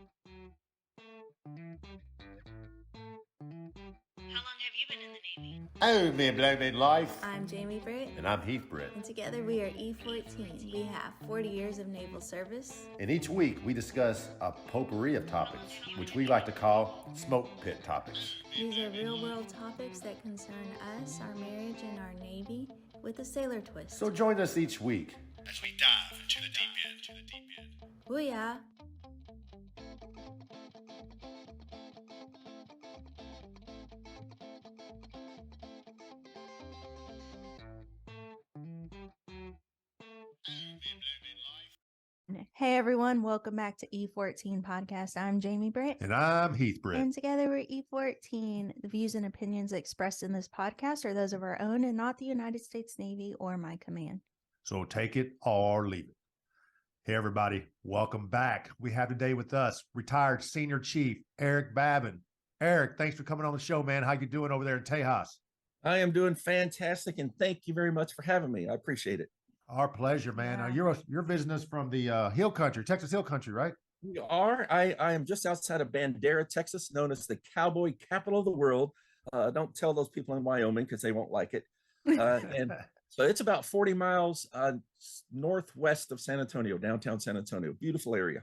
How long have you been in the Navy? Oh, me blow me life. I'm Jamie Britt. And I'm Heath Britt. And together we are E14. We have 40 years of naval service. And each week we discuss a potpourri of topics, which we like to call smoke pit topics. These are real world topics that concern us, our marriage, and our Navy with a sailor twist. So join us each week as we dive into the deep end. Booyah! Hey everyone, welcome back to E14 Podcast. I'm Jamie Britt. And I'm Heath Britt. And together we're E14. The views and opinions expressed in this podcast are those of our own and not the United States Navy or my command. So take it or leave it. Hey everybody, welcome back. We have today with us retired Senior Chief Eric Babin. Eric, thanks for coming on the show, man. How you doing over there in Tejas? I am doing fantastic, and thank you very much for having me. I appreciate it. Our pleasure, man. Yeah. You're visiting us from the Hill Country, Texas Hill Country, right? We are. I am just outside of Bandera, Texas, known as the cowboy capital of the world. Don't tell those people in Wyoming because they won't like it. And so it's about 40 miles northwest of San Antonio, downtown San Antonio. Beautiful area.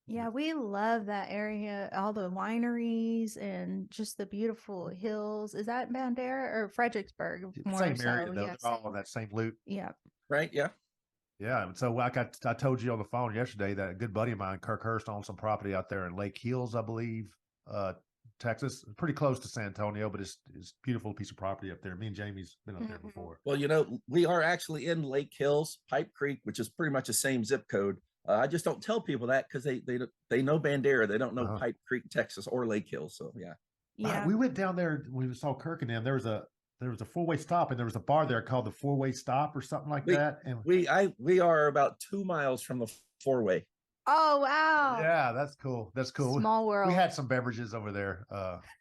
Yeah, we love that area. All the wineries and just the beautiful hills. Is that Bandera or Fredericksburg? Same area, though. They're all on that same loop. Yeah. Right. Yeah. Yeah. And so I told you on the phone yesterday that a good buddy of mine, Kirk Hurst, owns some property out there in Lake Hills, I believe, Texas, pretty close to San Antonio, but it's a beautiful piece of property up there. Me and Jamie's been up there before. Well, you know, we are actually in Lake Hills, Pipe Creek, which is pretty much the same zip code. I just don't tell people that because they know Bandera. They don't know Pipe Creek, Texas, or Lake Hills. So yeah. We went down there. We saw Kirk and them. There was a four-way stop, and there was a bar there called the Four-Way Stop or something like that. And we are about 2 miles from the four-way. Oh wow! Yeah, that's cool. That's cool. Small world. We had some beverages over there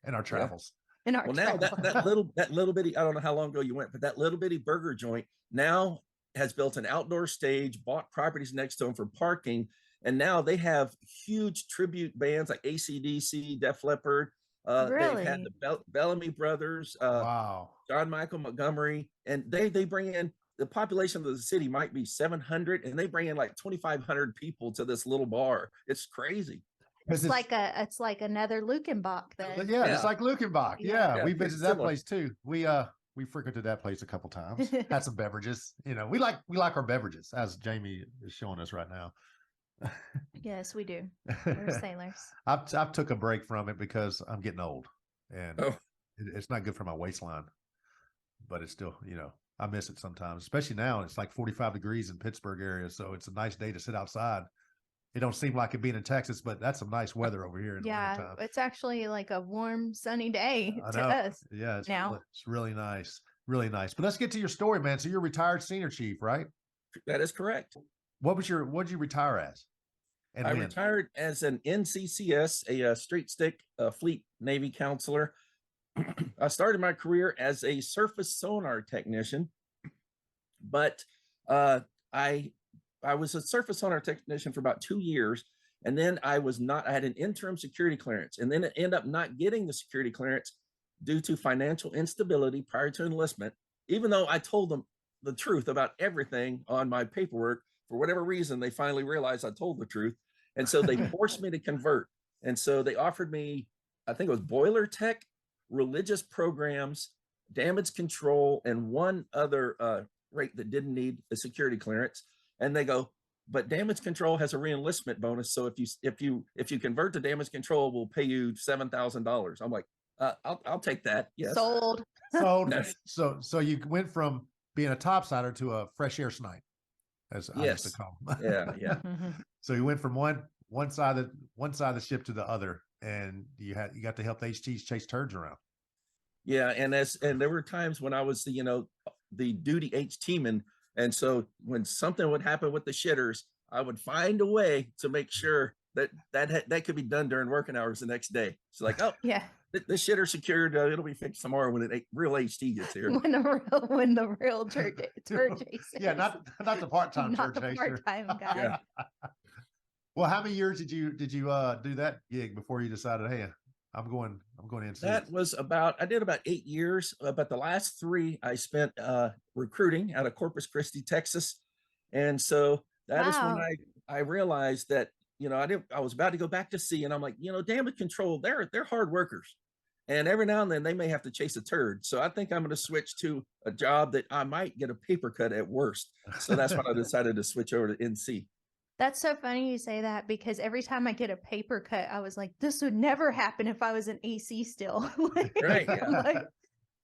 in our travels. In our now that little bitty, I don't know how long ago you went, but that little bitty burger joint now has built an outdoor stage, bought properties next to them for parking, and now they have huge tribute bands like AC/DC, Def Leppard. Really? They've had the Bellamy Brothers, Wow. John Michael Montgomery, and they bring in, the population of the city might be 700, and they bring in like 2,500 people to this little bar. It's crazy. It's like another Lukenbach then. Yeah, it's like Lukenbach. Yeah, we visited that similar. place too. We frequented that place a couple times. Had some beverages. You know, we like our beverages, as Jamie is showing us right now. Yes, we do. We're sailors. I've took a break from it because I'm getting old, and it's not good for my waistline. But it's still, you know, I miss it sometimes, especially now. It's like 45 degrees in Pittsburgh area, so it's a nice day to sit outside. It don't seem like it being in Texas, but that's some nice weather over here in the wintertime. It's actually like a warm, sunny day to us. Yeah, it's really nice, really nice. But let's get to your story, man. So you're a retired senior chief, right? That is correct. What did you retire as? And I when? retired as an NCCS, a straight stick fleet Navy counselor. I started my career as a surface sonar technician, but I was a surface sonar technician for about 2 years, and then I had an interim security clearance, and then it ended up not getting the security clearance due to financial instability prior to enlistment. Even though I told them the truth about everything on my paperwork, for whatever reason, they finally realized I told the truth. And so they forced me to convert. And so they offered me, I think it was boiler tech, religious programs, damage control, and one other rate that didn't need a security clearance. And they go, but damage control has a re-enlistment bonus. So if you convert to damage control, we'll pay you $7,000. I'm like, I'll take that. Yes. Sold. So you went from being a topsider to a fresh air snipe, as I used to call them. Yeah. So you went from one side of the ship to the other, and you got to help the HTs chase turds around. Yeah, and there were times when I was the duty HT-man, and so when something would happen with the shitters, I would find a way to make sure that could be done during working hours the next day. It's like, oh yeah, the shitter secured. It'll be fixed tomorrow when real HT gets here. when the real turd chaser. Yeah, not the part-time not turd the chaser. part-time guy. Yeah. Well, how many years did you do that gig before you decided, hey, I'm going NC? That was I did about 8 years, but the last 3 I spent recruiting out of Corpus Christi, Texas. And so that is when Wow. I realized that, I was about to go back to sea, and I'm like, damage control, they're hard workers. And every now and then they may have to chase a turd. So I think I'm going to switch to a job that I might get a paper cut at worst. So that's when I decided to switch over to NC. That's so funny you say that, because every time I get a paper cut, I was like, this would never happen if I was an AC still. Right. Yeah. Like,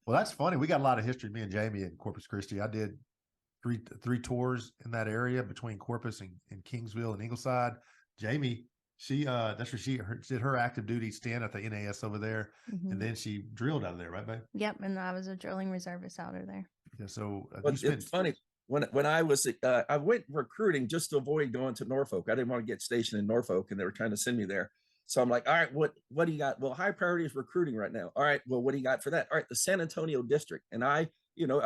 Well, that's funny. We got a lot of history, me and Jamie in Corpus Christi. I did three tours in that area between Corpus and Kingsville and Ingleside. Jamie, she that's where she did her active duty stint at the NAS over there, and then she drilled out of there, right, babe? yep. And I was a drilling reservist out of there. Yeah. So But it's funny, when I was I went recruiting just to avoid going to Norfolk. I didn't want to get stationed in Norfolk, and they were trying to send me there. So I'm like, all right, what do you got? Well, high priority is recruiting right now. All right, well, what do you got for that? All right, the San Antonio district. And I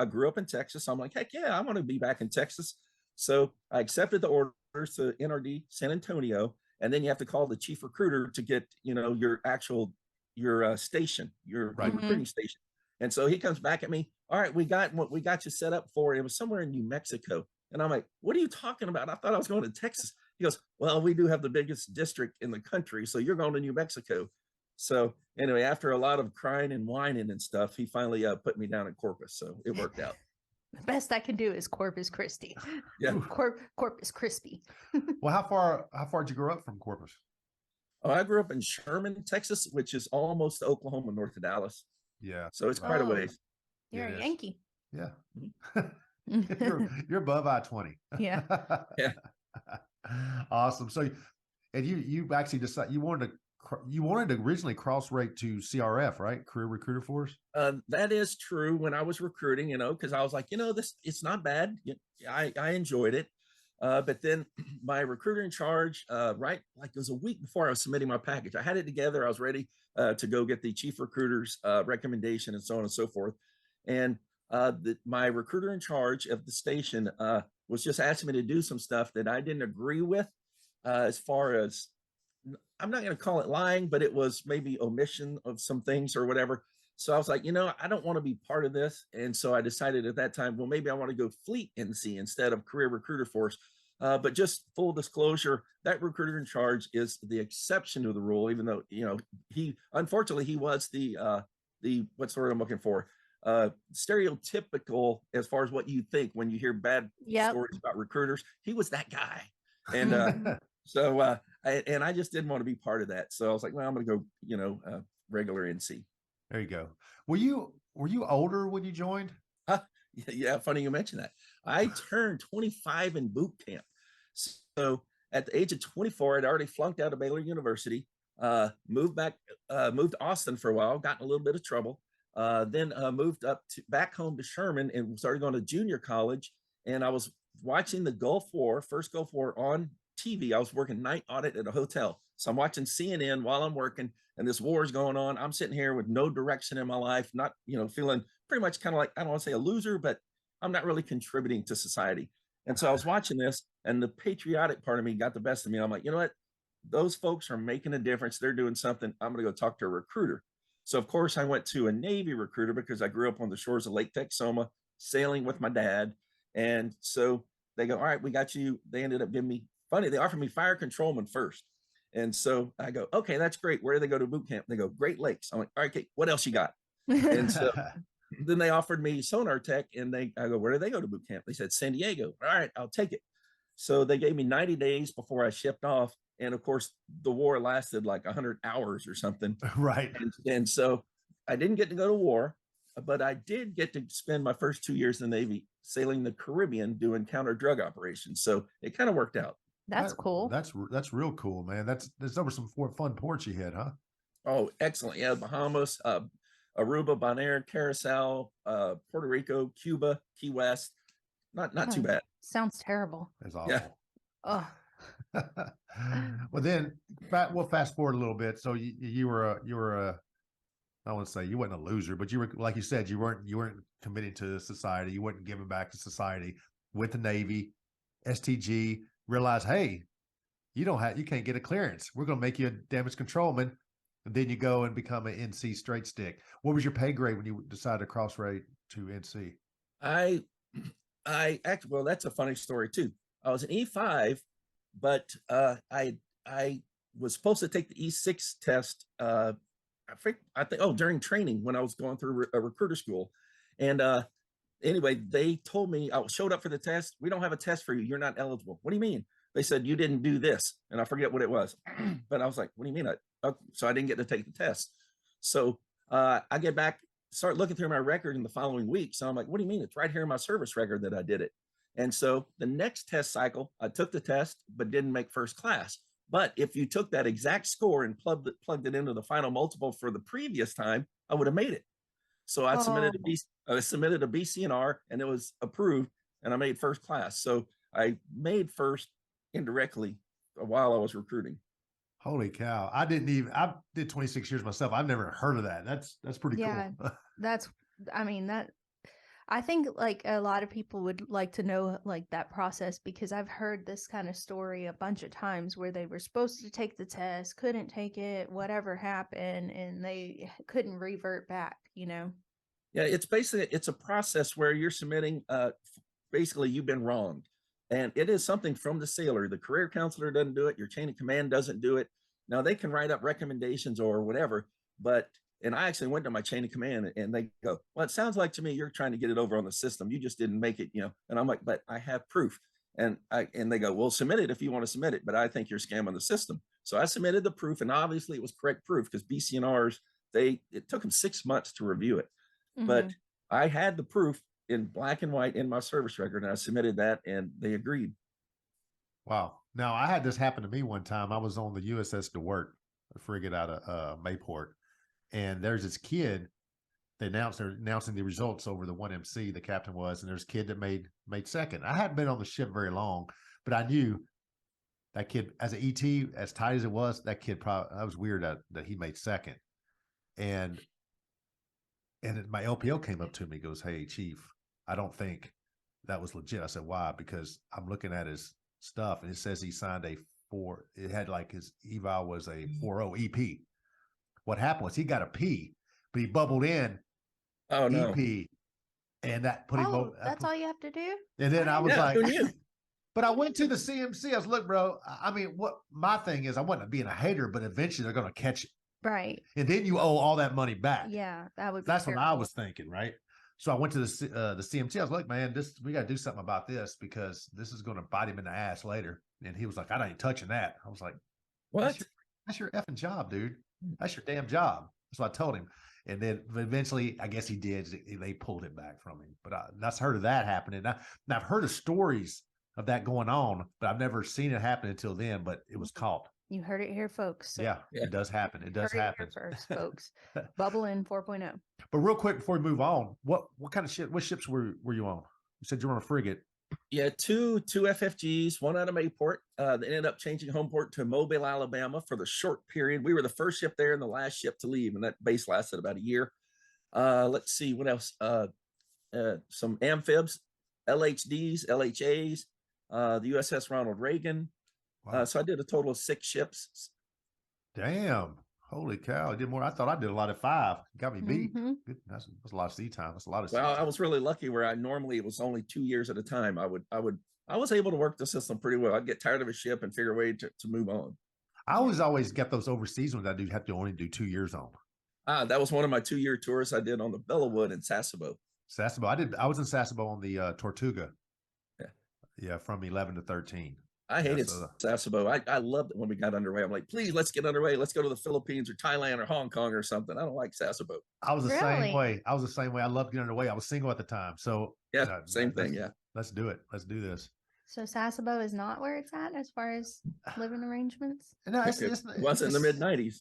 grew up in Texas. So I'm like, heck yeah, I want to be back in Texas. So I accepted the orders to NRD San Antonio, and then you have to call the chief recruiter to get your actual station, your recruiting station. And so he comes back at me. All right, we got you set up for. It was somewhere in New Mexico. And I'm like, what are you talking about? I thought I was going to Texas. He goes, well, we do have the biggest district in the country, so you're going to New Mexico. So anyway, after a lot of crying and whining and stuff, he finally put me down in Corpus. So it worked out. The best I can do is Corpus Christi. Yeah. Corpus Crispy. Well, how far did you grow up from Corpus? Oh, I grew up in Sherman, Texas, which is almost to Oklahoma, north of Dallas. Yeah. So it's quite a ways. You're It a is. Yankee. Yeah. you're above I-20. Yeah. Yeah. Awesome. So, and you actually decided you wanted to originally cross rate to CRF, right? Career Recruiter Force. That is true. When I was recruiting, because I was like, it's not bad. I enjoyed it. But then my recruiter in charge, right, like it was a week before I was submitting my package. I had it together. I was ready to go get the chief recruiter's recommendation and so on and so forth. And my recruiter in charge of the station was just asking me to do some stuff that I didn't agree with, as far as, I'm not going to call it lying, but it was maybe omission of some things or whatever. So I was like, I don't want to be part of this. And so I decided at that time, well, maybe I want to go Fleet NC instead of Career Recruiter Force. But just full disclosure, that recruiter in charge is the exception to the rule, even though, he was the what's the word I'm looking for? Stereotypical as far as what you think when you hear bad stories about recruiters. He was that guy. And so I just didn't want to be part of that. So I was like, well, I'm going to go, regular NC. There you go. Were you older when you joined? Yeah, funny you mentioned that. I turned 25 in boot camp. So at the age of 24, I'd already flunked out of Baylor University, moved to Austin for a while, got in a little bit of trouble, then moved back home to Sherman and started going to junior college. And I was watching the first Gulf War on TV. I was working night audit at a hotel. So I'm watching CNN while I'm working, and this war is going on. I'm sitting here with no direction in my life, not, feeling pretty much kind of like, I don't want to say a loser, but I'm not really contributing to society. And so I was watching this, and the patriotic part of me got the best of me. I'm like, you know what? Those folks are making a difference. They're doing something. I'm going to go talk to a recruiter. So of course I went to a Navy recruiter because I grew up on the shores of Lake Texoma, sailing with my dad. And so they go, all right, we got you. They ended up giving me, they offered me fire controlman first. And so I go, okay, that's great. Where do they go to boot camp? They go, Great Lakes. I'm like, all right, okay, what else you got? And so then they offered me sonar tech, and I go, where do they go to boot camp? They said, San Diego. All right, I'll take it. So they gave me 90 days before I shipped off. And of course, the war lasted like 100 hours or something. Right. And so I didn't get to go to war, but I did get to spend my first 2 years in the Navy sailing the Caribbean doing counter drug operations. So it kind of worked out. That's cool. That's real cool, man. There's over some fun ports you had, huh? Oh, excellent. Yeah. Bahamas, Aruba, Bonaire, Curacao, Puerto Rico, Cuba, Key West. Not too bad. Sounds terrible. That's awful. Yeah. Oh. Well, then we'll fast forward a little bit. So you were a I want to say you weren't a loser, but you were, like you said, you weren't committing to society. You weren't giving back to society. With the Navy, STG, realized, hey, you can't get a clearance. We're going to make you a damage controlman. And then you go and become an NC straight stick. What was your pay grade when you decided to cross rate to NC? Well, that's a funny story too. I was an E5, but I was supposed to take the E6 test. I think during training when I was going through a recruiter school, and anyway, they told me I showed up for the test. We don't have a test for you. You're not eligible. What do you mean? They said you didn't do this, and I forget what it was. But I was like, what do you mean? So I didn't get to take the test. So I get back, start looking through my record in the following week. So I'm like, what do you mean? It's right here in my service record that I did it. And so the next test cycle, I took the test, but didn't make first class. But if you took that exact score and plugged it into the final multiple for the previous time, I would have made it. So I submitted a BCNR, and it was approved, and I made first class. So I made first indirectly while I was recruiting. Holy cow. I did 26 years myself. I've never heard of that. That's pretty cool. I think like a lot of people would like to know like that process, because I've heard this kind of story a bunch of times where they were supposed to take the test, couldn't take it, whatever happened, and they couldn't revert back, Yeah, it's a process where you're submitting, basically you've been wronged. And it is something from the sailor. The career counselor doesn't do it. Your chain of command doesn't do it. Now they can write up recommendations or whatever, and I actually went to my chain of command, and they go, well, it sounds like to me you're trying to get it over on the system. You just didn't make it, And I'm like, but I have proof. And they go, well, submit it if you want to submit it, but I think you're scamming the system. So I submitted the proof, and obviously it was correct proof, because BCNRs, it took them 6 months to review it. Mm-hmm. But I had the proof in black and white in my service record, and I submitted that, and they agreed. Wow. Now, I had this happen to me one time. I was on the USS DeWert, a frigate out of Mayport, and there's this kid. They're announcing the results over the 1MC, the captain was, and there's a kid that made second. I hadn't been on the ship very long, but I knew that kid, as an ET, as tight as it was, that kid I was weird that he made second. And my LPO came up to me, goes, "Hey, Chief, I don't think that was legit." I said, "Why?" Because I'm looking at his stuff, and it says he signed it had like his eval was a 4.0 EP. What happened was he got a P, but he bubbled in EP, and that put him. That's all you have to do. And then I was like, but I went to the CMC. I was, look, bro. I mean, what my thing is, I wasn't being a hater, but eventually they're going to catch it, right? And then you owe all that money back. Yeah, that's what I was thinking, right? So I went to the CMT. I was like, man, we got to do something about this, because this is going to bite him in the ass later. And he was like, I ain't touching that. I was like, what? That's your effing job, dude. That's your damn job. That's what I told him. And then eventually, I guess he did. They pulled it back from him. But I've heard of that happening. Now, I've heard of stories of that going on, but I've never seen it happen until then. But it was caught. You heard it here, folks. So yeah, it does happen. It does happen. First, folks. Bubble in 4.0. But real quick before we move on, what kind of ship? What ships were you on? You said you were on a frigate. Yeah, two FFGs, one out of Mayport. They ended up changing home port to Mobile, Alabama for the short period. We were the first ship there and the last ship to leave, and that base lasted about a year. Let's see what else. Some amphibs, LHDs, LHAs, the USS Ronald Reagan. Wow. So I did a total of 6 ships. Damn. Holy cow. I did more. I thought I did a lot of 5. Got me beat. Mm-hmm. That's a lot of sea time. That's a lot of sea time. I was really lucky where it was only 2 years at a time. I was able to work the system pretty well. I'd get tired of a ship and figure a way to move on. I always get those overseas ones I do have to only do 2 years on. That was one of my 2-year tours I did on the Bellawood in Sasebo. I was in Sasebo on the Tortuga. Yeah, from 11 to 13. I hated Sasebo. I loved it when we got underway. I'm like, please, let's get underway. Let's go to the Philippines or Thailand or Hong Kong or something. I don't like Sasebo. I was the same way. I loved getting underway. I was single at the time. So yeah, same thing. Yeah. Let's do it. Let's do this. So Sasebo is not where it's at as far as living arrangements? No, it wasn't in the mid-90s.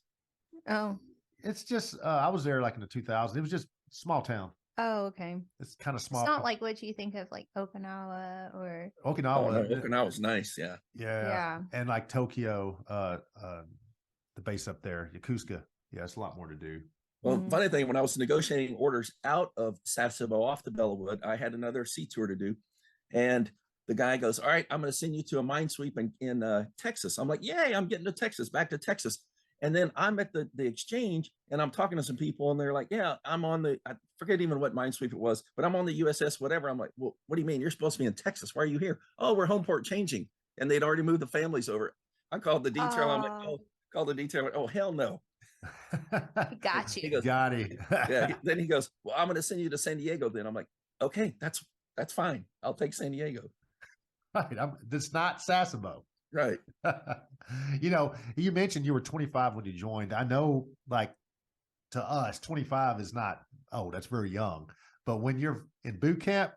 Oh. It's just, I was there like in the 2000s. It was just small town. Oh, okay. It's kind of small. It's not like what you think of like Okinawa or Okinawa. Oh, no, Okinawa's nice, yeah. Yeah. And like Tokyo, the base up there, Yokosuka. Yeah, it's a lot more to do. Well, funny thing, when I was negotiating orders out of Sasebo off the Bellawood, I had another sea tour to do. And the guy goes, all right, I'm going to send you to a mine sweep in Texas. I'm like, yay, I'm getting to Texas, back to Texas. And then I'm at the exchange and I'm talking to some people and they're like, yeah, I'm on I forget even what minesweep it was, but I'm on the USS, whatever. I'm like, well, what do you mean? You're supposed to be in Texas. Why are you here? Oh, we're home port changing. And they'd already moved the families over. I called the detail. I'm like, oh, called the detail. Oh, hell no. Got you. He goes, Got it. yeah. Then he goes, well, I'm going to send you to San Diego. Then I'm like, okay, that's fine. I'll take San Diego. Right. It's not Sasebo. Right. You know, you mentioned you were 25 when you joined. I know, like, to us, 25 is not, oh, that's very young. But when you're in boot camp,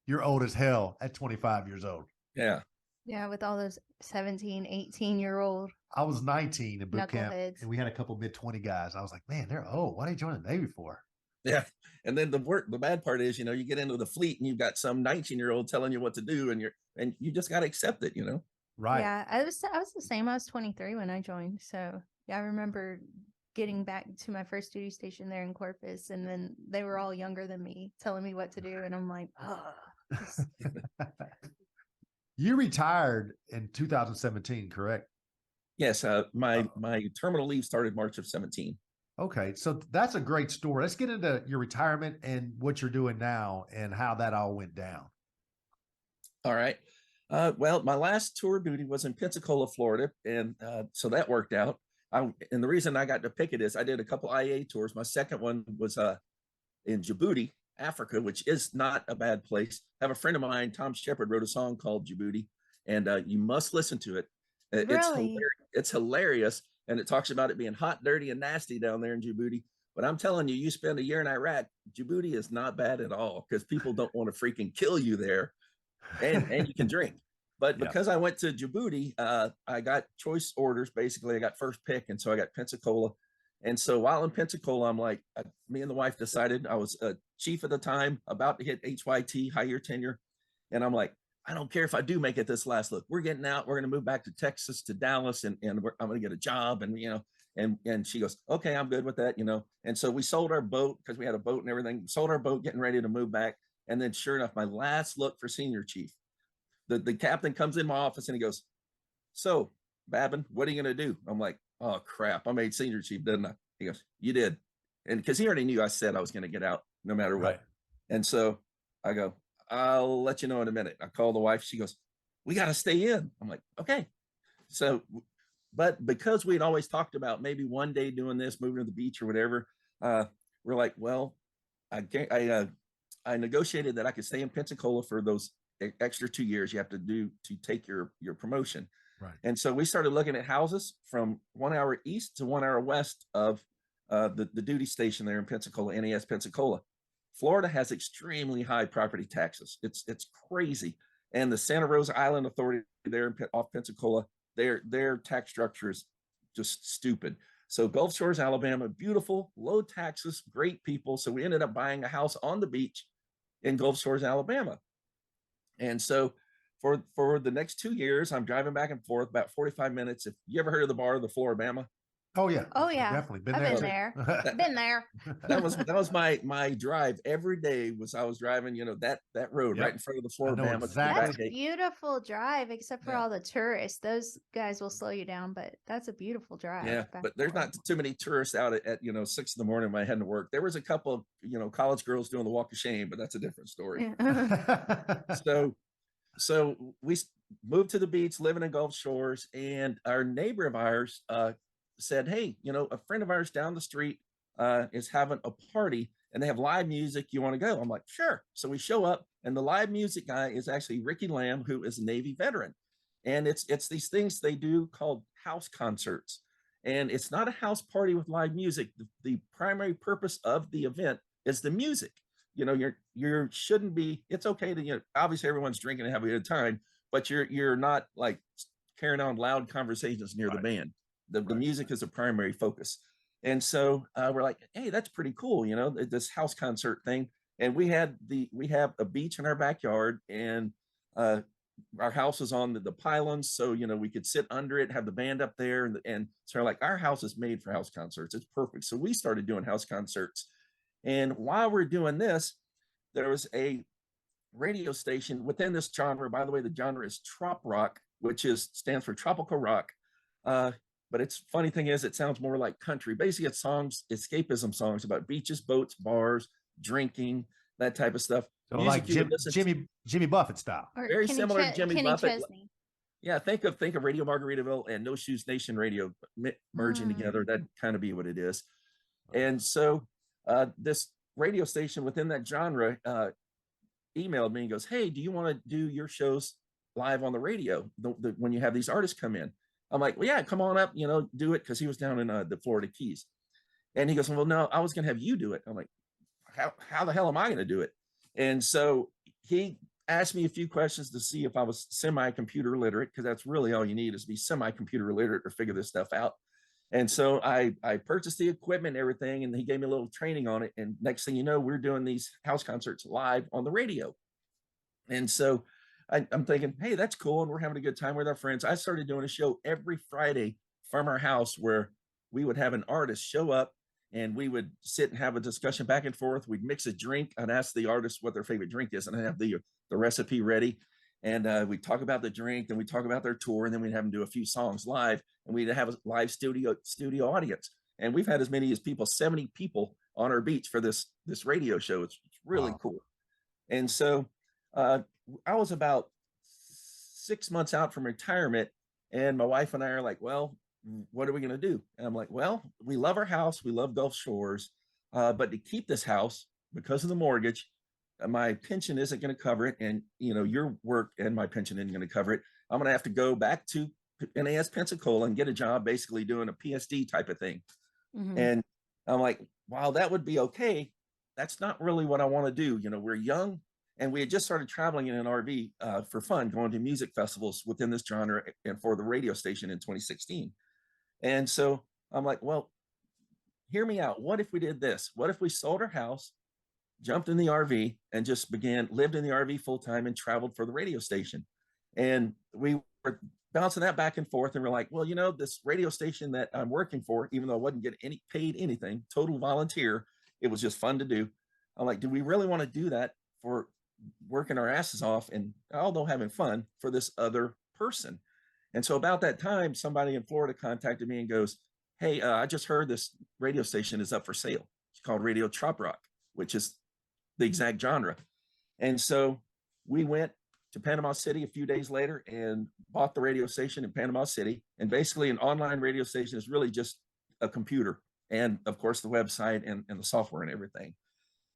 you're old as hell at 25 years old. Yeah. Yeah, with all those 17, 18-year-old. I was 19 in boot camp, knuckleheads. and we had a couple mid-20 guys. I was like, man, they're old. Why did they join the Navy for? Yeah. And then the bad part is, you know, you get into the fleet and you've got some 19-year-old telling you what to do, and you just got to accept it, you know? Right. Yeah, I was the same. I was 23 when I joined. So yeah, I remember getting back to my first duty station there in Corpus, and then they were all younger than me, telling me what to do, and I'm like, oh. You retired in 2017, correct? Yes. My terminal leave started March of 17. Okay, so that's a great story. Let's get into your retirement and what you're doing now and how that all went down. All right. Well, my last tour duty was in Pensacola, Florida, and so that worked out. And the reason I got to pick it is I did a couple IA tours. My second one was in Djibouti, Africa, which is not a bad place. I have a friend of mine, Tom Shepard, wrote a song called Djibouti, and you must listen to it. Really? It's hilarious, and it talks about it being hot, dirty, and nasty down there in Djibouti. But I'm telling you, you spend a year in Iraq, Djibouti is not bad at all because people don't want to freaking kill you there. And you can drink. But because I went to Djibouti, I got choice orders. Basically, I got first pick. And so I got Pensacola. And so while in Pensacola, I'm like, me and the wife decided, I was a chief at the time, about to hit HYT, high year tenure. And I'm like, I don't care if I do make it this last look. We're getting out. We're going to move back to Texas, to Dallas, and I'm going to get a job. And, you know, and she goes, okay, I'm good with that, you know. And so we sold our boat because we had a boat and everything. Sold our boat, getting ready to move back. And then sure enough, my last look for senior chief, the captain comes in my office and he goes, so Babin, what are you going to do? I'm like, oh crap, I made senior chief, didn't I? He goes, you did. And because he already knew I said I was going to get out no matter what. Right. And so I go, I'll let you know in a minute. I call the wife. She goes, we got to stay in. I'm like, okay. So, but because we'd always talked about maybe one day doing this, moving to the beach or whatever, we're like, well, I negotiated that I could stay in Pensacola for those extra 2 years you have to do to take your promotion. Right. And so we started looking at houses from 1 hour east to 1 hour west of the duty station there in Pensacola, NAS Pensacola. Florida has extremely high property taxes. It's crazy. And the Santa Rosa Island Authority there off Pensacola, their tax structure is just stupid. So Gulf Shores, Alabama, beautiful, low taxes, great people. So we ended up buying a house on the beach in Gulf Shores, Alabama. And so for the next 2 years, I'm driving back and forth about 45 minutes. If you ever heard of the bar, the Floribama? Oh yeah. Oh yeah. Definitely I've been there. Been there. That was my drive every day. I was driving, you know, that road right in front of the Floribama. Exactly. That's a beautiful drive, except for all the tourists. Those guys will slow you down, but that's a beautiful drive. Yeah, but there's not too many tourists out at 6 a.m. when I heading to work. There was a couple of, you know, college girls doing the walk of shame, but that's a different story. So we moved to the beach, living in Gulf Shores, and our neighbor of ours said, hey, you know, a friend of ours down the street is having a party and they have live music. You want to go? I'm like, sure. So we show up, and the live music guy is actually Ricky Lamb, who is a Navy veteran. And it's these things they do called house concerts. And it's not a house party with live music. The primary purpose of the event is the music. You know, you shouldn't be, it's okay to, you know, obviously everyone's drinking and having a good time, but you're not like carrying on loud conversations near the band. The music is a primary focus. And so we're like, hey, that's pretty cool, you know, this house concert thing. And we have a beach in our backyard, and our house is on the pylons. So, you know, we could sit under it, have the band up there. And so like, our house is made for house concerts. It's perfect. So we started doing house concerts. And while we're doing this, there was a radio station within this genre. By the way, the genre is trop rock, which stands for tropical rock. But it's funny thing is, it sounds more like country. Basically, it's songs, escapism songs about beaches, boats, bars, drinking, that type of stuff. So Music like you would listen to. Jimmy Buffett style. Or Very similar to Jimmy Kenny Buffett. Chesney. Yeah, think of Radio Margaritaville and No Shoes Nation Radio merging together. That'd kind of be what it is. And so this radio station within that genre emailed me and goes, "Hey, do you want to do your shows live on the radio when you have these artists come in?" I'm like, "Well, yeah, come on up, do it," because he was down in the Florida Keys. And he goes, "Well, no, I was going to have you do it." I'm like, how the hell am I going to do it? And so he asked me a few questions to see if I was semi-computer literate, because that's really all you need, is be semi-computer literate to figure this stuff out. And so I purchased the equipment and everything, and he gave me a little training on it. And next thing you know, we're doing these house concerts live on the radio. And so I'm thinking, hey, that's cool. And we're having a good time with our friends. I started doing a show every Friday from our house where we would have an artist show up and we would sit and have a discussion back and forth. We'd mix a drink. I'd ask the artist what their favorite drink is, and I'd have the recipe ready. And we'd talk about the drink, then we'd talk about their tour, and then we'd have them do a few songs live, and we'd have a live studio audience. And we've had as many as 70 people on our beach for this radio show. It's really cool. And so I was about 6 months out from retirement, and my wife and I are like, well, what are we going to do? And I'm like, well, we love our house. We love Gulf Shores. But to keep this house, because of the mortgage, my pension isn't going to cover it. And, your work and my pension isn't going to cover it. I'm going to have to go back to NAS Pensacola and get a job basically doing a PSD type of thing. Mm-hmm. And I'm like, wow, that would be okay. That's not really what I want to do. We're young, and we had just started traveling in an RV for fun, going to music festivals within this genre and for the radio station in 2016. And so I'm like, well, hear me out. What if we did this? What if we sold our house, jumped in the RV, and just lived in the RV full time and traveled for the radio station? And we were bouncing that back and forth, and we're like, well, this radio station that I'm working for, even though I wasn't getting paid anything, total volunteer, it was just fun to do. I'm like, do we really want to do that for working our asses off and although having fun for this other person? And so about that time, somebody in Florida contacted me and goes, hey, I just heard this radio station is up for sale. It's called Radio Trop Rock, which is the exact genre. And so we went to Panama City a few days later and bought the radio station in Panama City. And basically an online radio station is really just a computer and, of course, the website and the software and everything.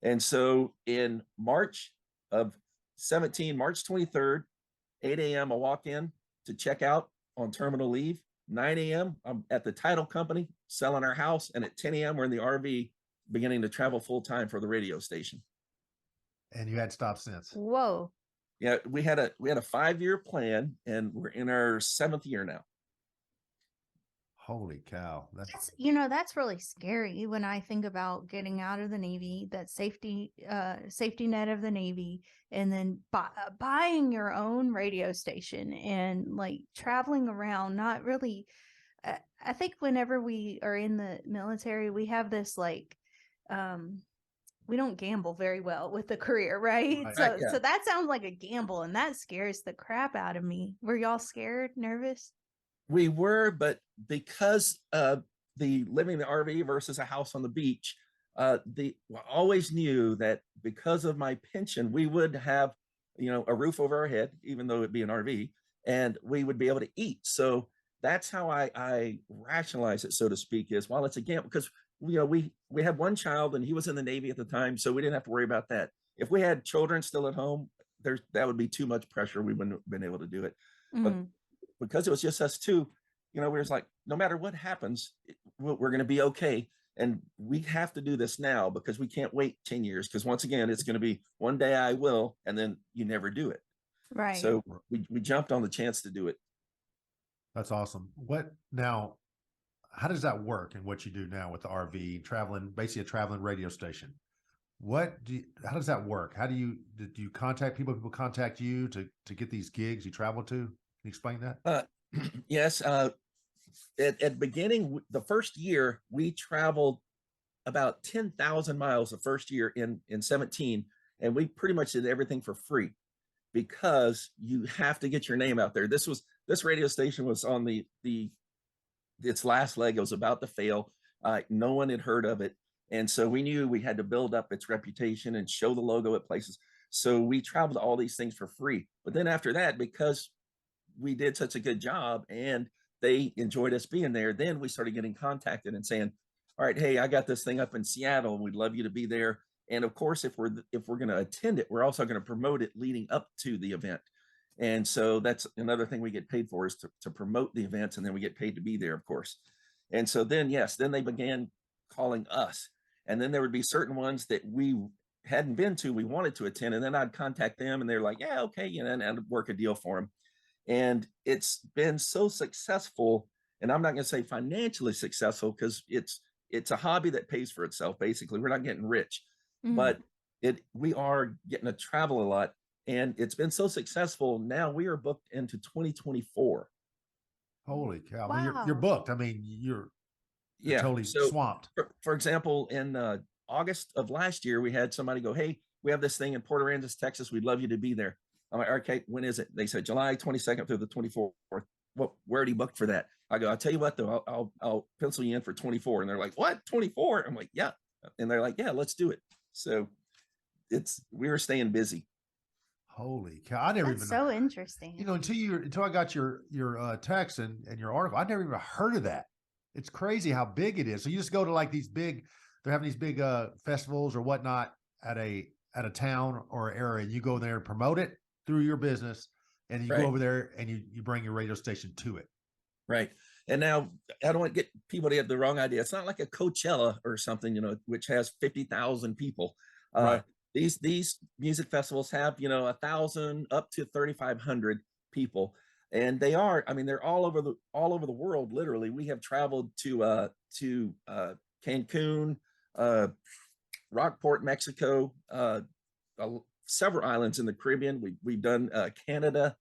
And so in March of 17, March 23rd, 8 a.m., I walk in to check out on terminal leave. 9 a.m., I'm at the title company selling our house. And at 10 a.m., we're in the RV beginning to travel full time for the radio station. And you had stopped since. Whoa. Yeah, we had a 5-year plan, and we're in our 7th year now. Holy cow. That's really scary when I think about getting out of the Navy, that safety net of the Navy, and then buying your own radio station and like traveling around. Not really. I think whenever we are in the military, we have this like, we don't gamble very well with the career, right? So that sounds like a gamble, and that scares the crap out of me. Were y'all scared, nervous? We were, but because the living in the RV versus a house on the beach, I always knew that because of my pension, we would have, a roof over our head, even though it'd be an RV, and we would be able to eat. So that's how I rationalize it, so to speak, is while it's a gamble, because we had one child and he was in the Navy at the time, so we didn't have to worry about that. If we had children still at home, that would be too much pressure. We wouldn't have been able to do it. Mm-hmm. But because it was just us two, we were like, no matter what happens, we're going to be okay. And we have to do this now because we can't wait 10 years. Because once again, it's going to be one day I will, and then you never do it. Right. So we jumped on the chance to do it. That's awesome. How does that work in what you do now with the RV, basically a traveling radio station? How does that work? Do you contact people? People contact you to get these gigs you travel to? Can you explain that? Yes. At beginning, the first year, we traveled about 10,000 miles the first year in 17. and we pretty much did everything for free because you have to get your name out there. This radio station was on its last leg. It was about to fail. No one had heard of it. And so we knew we had to build up its reputation and show the logo at places. So we traveled all these things for free. But then after that, because we did such a good job and they enjoyed us being there, then we started getting contacted and saying, all right, hey, I got this thing up in Seattle. We'd love you to be there. And of course, if we're going to attend it, we're also going to promote it leading up to the event. And so that's another thing we get paid for, is to promote the events, and then we get paid to be there, of course. And so then, yes, then they began calling us. And then there would be certain ones that we hadn't been to, we wanted to attend. And then I'd contact them and they're like, yeah, okay, you know, and I'd work a deal for them. And it's been so successful. And I'm not going to say financially successful, because it's a hobby that pays for itself. Basically, we're not getting rich, but we are getting to travel a lot. And it's been so successful. Now we are booked into 2024. Holy cow. Wow. I mean, you're booked. I mean, you're totally swamped. For example, in August of last year, we had somebody go, hey, we have this thing in Port Aransas, Texas. We'd love you to be there. I'm like, okay, when is it? They said July 22nd through the 24th. Well, we're already booked for that. I go, I'll tell you what, though, I'll pencil you in for 24. And they're like, what, 24? I'm like, yeah. And they're like, yeah, let's do it. So we were staying busy. Holy cow. I never That's even so interesting. You know, until I got your text and your article, I never even heard of that. It's crazy how big it is. So you just go to like they're having these big festivals or whatnot at a town or area, and you go there and promote it through your business, and you go over there and you bring your radio station to it. Right. And now I don't want to get people to have the wrong idea. It's not like a Coachella or something, you know, which has 50,000 people. Right. These music festivals have, you know, 1,000 up to 3,500 people, and they're all over the world. Literally, we have traveled to Cancun, Rockport, Mexico, several islands in the Caribbean. We've done Canada,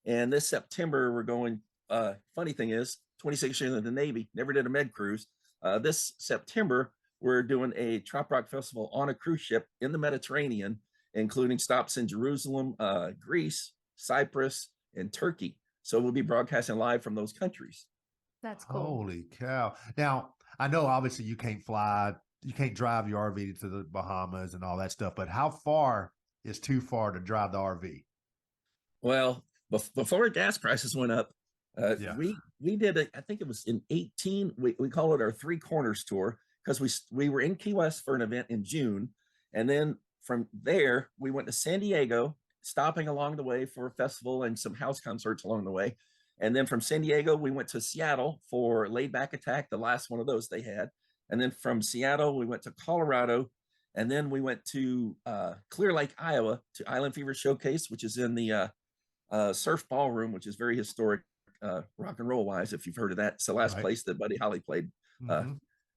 and this September we're going. Funny thing is, 26 years in the Navy, never did a med cruise. This September, we're doing a Trop Rock festival on a cruise ship in the Mediterranean, including stops in Jerusalem, Greece, Cyprus, and Turkey. So we'll be broadcasting live from those countries. That's cool. Holy cow. Now, I know obviously you can't drive your RV to the Bahamas and all that stuff, but how far is too far to drive the RV? Well, before gas prices went up, we did I think it was in 18, we call it our Three Corners tour, because we were in Key West for an event in June. And then from there, we went to San Diego, stopping along the way for a festival and some house concerts along the way. And then from San Diego, we went to Seattle for Laid Back Attack, the last one of those they had. And then from Seattle, we went to Colorado. And then we went to Clear Lake, Iowa, to Island Fever Showcase, which is in the Surf Ballroom, which is very historic, rock and roll wise, if you've heard of that. It's the last place that Buddy Holly played.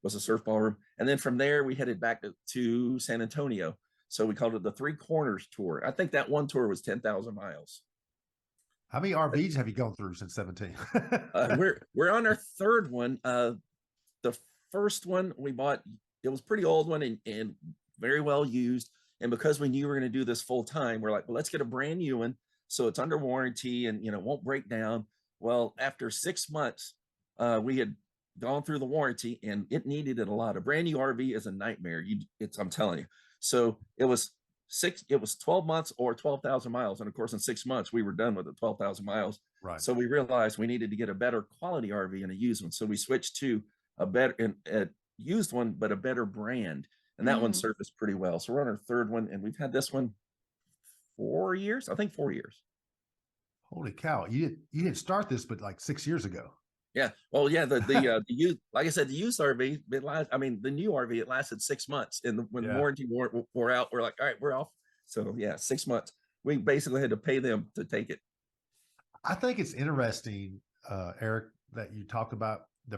Was a surf ballroom. And then from there, we headed back to San Antonio. So we called it the Three Corners tour. I think that one tour was 10,000 miles. How many RVs have you gone through since 17? We're on our third one. The first one we bought, it was a pretty old one and very well used. And because we knew we were going to do this full time, we're like, well, let's get a brand new one, so it's under warranty and, you know, won't break down. Well, after 6 months, we had gone through the warranty and it needed a lot. A brand new RV is a nightmare. I'm telling you. So it was 12 months or 12,000 miles. And of course, in 6 months, we were done with the 12,000 miles. Right. So we realized we needed to get a better quality RV and a used one. So we switched to a used one, but a better brand. And that one surfaced pretty well. So we're on our third one, and we've had this one 4 years. I think 4 years. Holy cow. You didn't start this, but like 6 years ago. Yeah. Well, yeah, the used, like I said, the used RV, the new RV, it lasted 6 months. And when the warranty wore out, we're like, all right, we're off. So yeah, 6 months. We basically had to pay them to take it. I think it's interesting, Eric, that you talked about the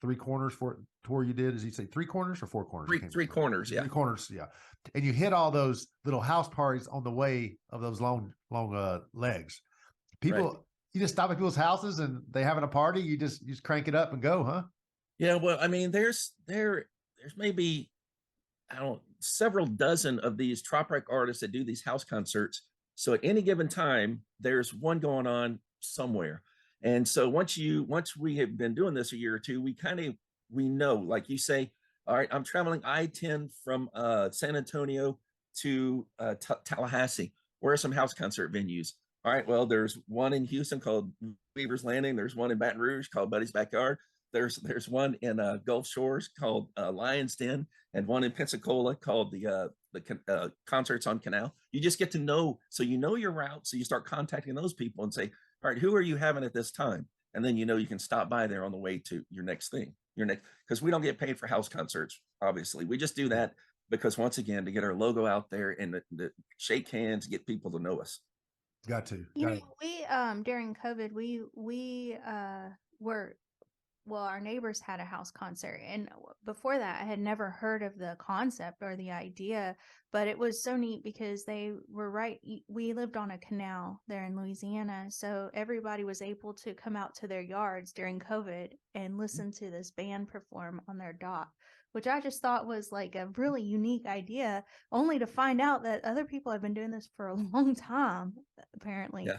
Three Corners for tour you did. Did you say 3 corners or 4 corners? Three corners. Yeah. 3 corners. Yeah. And you hit all those little house parties on the way of those long legs. People, you just stop at people's houses and they having a party. You just crank it up and go, huh? Yeah. Well, I mean, there's maybe I don't several dozen of these trop rock artists that do these house concerts. So at any given time, there's one going on somewhere. And so once we have been doing this a year or two, we know, like you say, all right, I'm traveling I-10 from San Antonio to Tallahassee. Where are some house concert venues? All right, well, there's one in Houston called Weaver's Landing. There's one in Baton Rouge called Buddy's Backyard. There's one in Gulf Shores called Lion's Den, and one in Pensacola called the Concerts on Canal. You just get to know, so you know your route, so you start contacting those people and say, all right, who are you having at this time? And then you know you can stop by there on the way to your next thing, because we don't get paid for house concerts, obviously. We just do that because, once again, to get our logo out there and to shake hands, get people to know us. Got to. We during COVID, we were, well, our neighbors had a house concert, and before that I had never heard of the concept or the idea, but it was so neat because they were we lived on a canal there in Louisiana, so everybody was able to come out to their yards during COVID and listen to this band perform on their dock, which I just thought was like a really unique idea, only to find out that other people have been doing this for a long time, apparently. Yeah.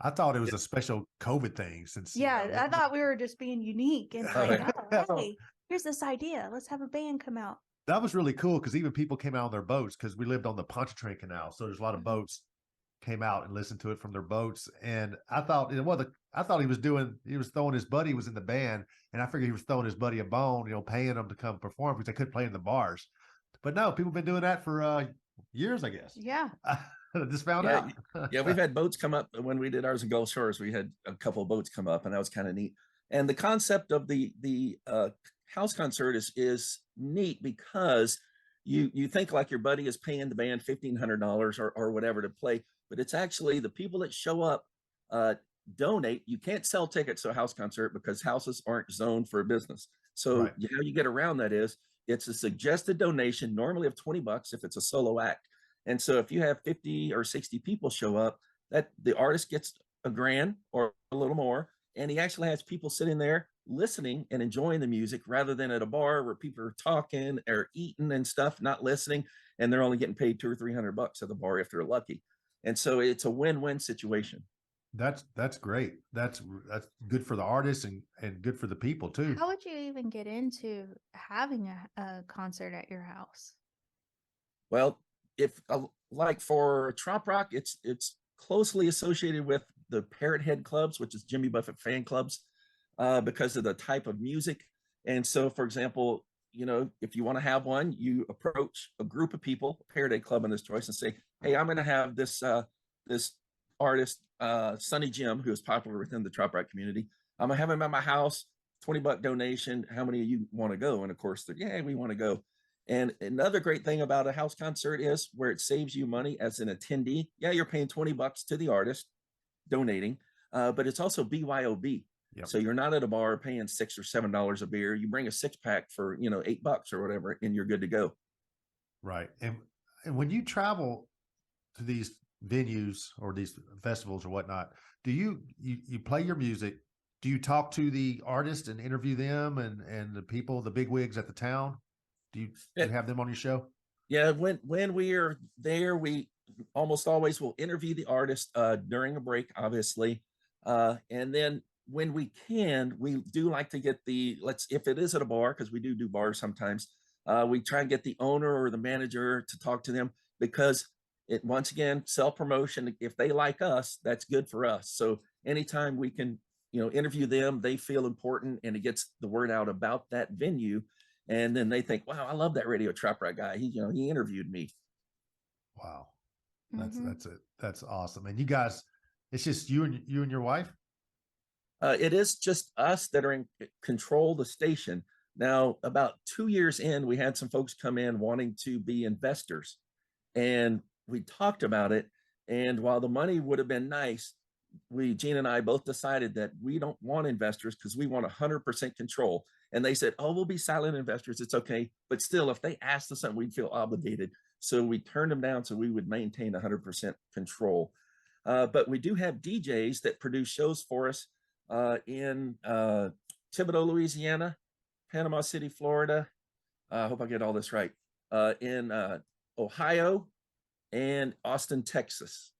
I thought it was a special COVID thing since. I thought we were just being unique and like, oh, hey, here's this idea. Let's have a band come out. That was really cool because even people came out on their boats, because we lived on the Pontchartrain Canal. So there's a lot of boats came out and listened to it from their boats. And I thought, I thought he was throwing his buddy was in the band, and I figured he was throwing his buddy a bone, paying him to come perform because they couldn't play in the bars. But no, people have been doing that for years, I guess. Yeah. I just found out. Yeah, we've had boats come up when we did ours in Gulf Shores. We had a couple of boats come up, and that was kind of neat. And the concept of the house concert is neat because you think like your buddy is paying the band $1,500 or whatever to play, but it's actually the people that show up donate. You can't sell tickets to a house concert because houses aren't zoned for a business. So Right. How you get around that is it's a suggested donation, normally of $20 if it's a solo act. And so if you have 50 or 60 people show up, that the artist gets $1,000 or a little more, and he actually has people sitting there listening and enjoying the music rather than at a bar where people are talking or eating and stuff, not listening, and they're only getting paid $200 or $300 at the bar if they're lucky. And so it's a win-win situation. That's great. That's good for the artists and good for the people too. How would you even get into having a concert at your house? Well, if like for trop rock, it's closely associated with the Parrot Head clubs, which is Jimmy Buffett fan clubs, because of the type of music. And so, for example, if you want to have one, you approach a group of people, Parrot Head club in this choice, and say, hey, I'm going to have this artist, Sonny Jim, who is popular within the trop rock community. I'm going to have him at my house, $20 donation. How many of you want to go? And of course, we want to go. And another great thing about a house concert is where it saves you money as an attendee. Yeah, you're paying $20 to the artist donating, but it's also BYOB. Yep. So you're not at a bar paying $6 or $7 a beer. You bring a 6-pack for $8 or whatever, and you're good to go. Right. And when you travel to these venues or these festivals or whatnot, do you play your music? Do you talk to the artists and interview them and the people, the big wigs at the town? Do you have them on your show? Yeah, when we are there, we almost always will interview the artist during a break, obviously, and then when we can, we do like to get if it is at a bar, because we do bars sometimes, we try and get the owner or the manager to talk to them, because it, once again, self-promotion. If they like us, that's good for us. So anytime we can interview them, they feel important, and it gets the word out about that venue. And then they think, wow, I love that Radio Trop Rock guy. He interviewed me. Wow. That's it. That's awesome. And you guys, it's just you and your wife? It is just us that are in control of the station. Now, about 2 years in, we had some folks come in wanting to be investors, and we talked about it. And while the money would have been nice, Gina and I both decided that we don't want investors because we want 100% control. And they said, oh, we'll be silent investors. It's okay. But still, if they asked us something, we'd feel obligated. So we turned them down so we would maintain 100% control. But we do have DJs that produce shows for us in Thibodaux, Louisiana, Panama City, Florida. I hope I get all this right. in Ohio and Austin, Texas.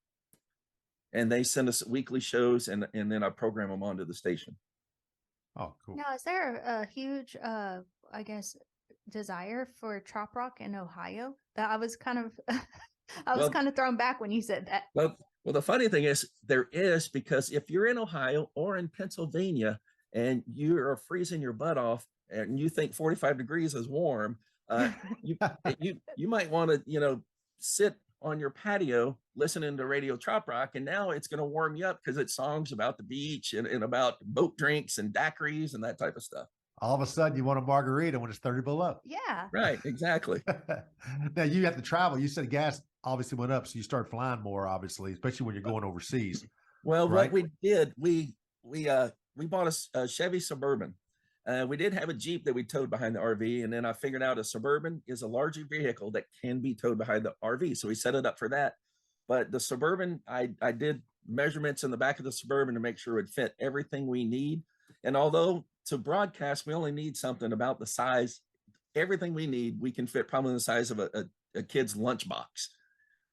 And they send us weekly shows, and then I program them onto the station. Oh, cool. Now, is there a huge, I guess, desire for trop rock in Ohio? That I was kind of, I was Well- kind of thrown back when you said that. Well, the funny thing is there is, because if you're in Ohio or in Pennsylvania and you are freezing your butt off and you think 45 degrees is warm, you might want to, sit on your patio listening to Radio Trop Rock, and now it's going to warm you up because it's songs about the beach and about boat drinks and daiquiris and that type of stuff. All of a sudden, you want a margarita when it's 30 below. Yeah. Right, exactly. Now you have to travel. You said gas obviously went up, so you start flying more, obviously, especially when you're going overseas. Well, Right. what we did, we bought a Chevy Suburban. We did have a Jeep that we towed behind the RV, and then I figured out a Suburban is a larger vehicle that can be towed behind the RV, so we set it up for that. But the Suburban, I did measurements in the back of the Suburban to make sure it fit everything we need. And although to broadcast, we only need something about the size, everything we need, we can fit probably the size of a kid's lunchbox.